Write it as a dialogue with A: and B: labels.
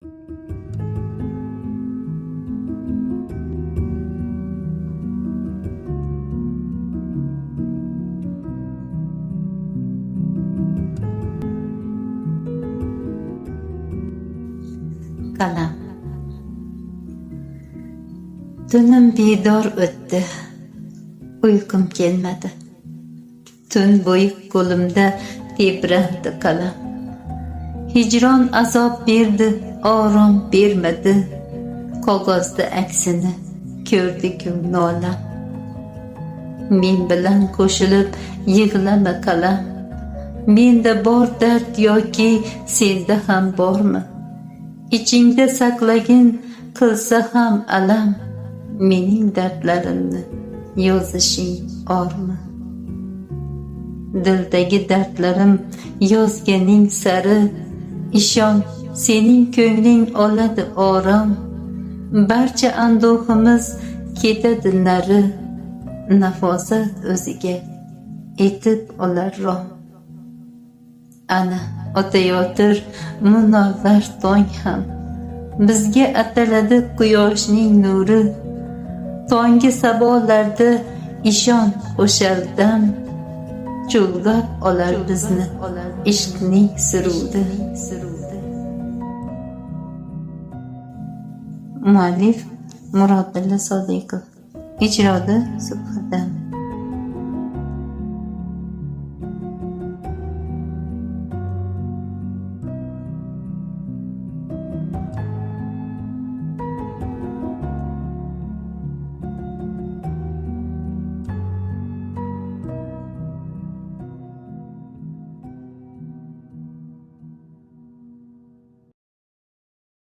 A: Qalam. Tunim bedor o'tdi, uyqum kelmadi. Tun bo'yi qo'limda tebrandi qalam. Hijron azob berdi, orom bermadi. Qog'ozda aksini ko'rdi-ku nolam. Men bilan qo'shilib yig'lama qalam. Menda bor dard yoki senda ham bormi? İçingda saqlagin qilsa ham alam, mening dardlarimni yozishing ormi? Dildagi dardlarim yozganing sari, ishon, sening ko'ngling oladi orom. Barcha anduhimiz ketadi nari, nafosat o'ziga etib olar rom. Ana o'tayotir munavvar tong ham, bizga ataladi quyoshning nuri. Tongi sabolarda ishon qo'shardam, chulg'ab olar bizni ishqning surudi. Muallif Murodilla Sodiqov, ijroda Subhidam.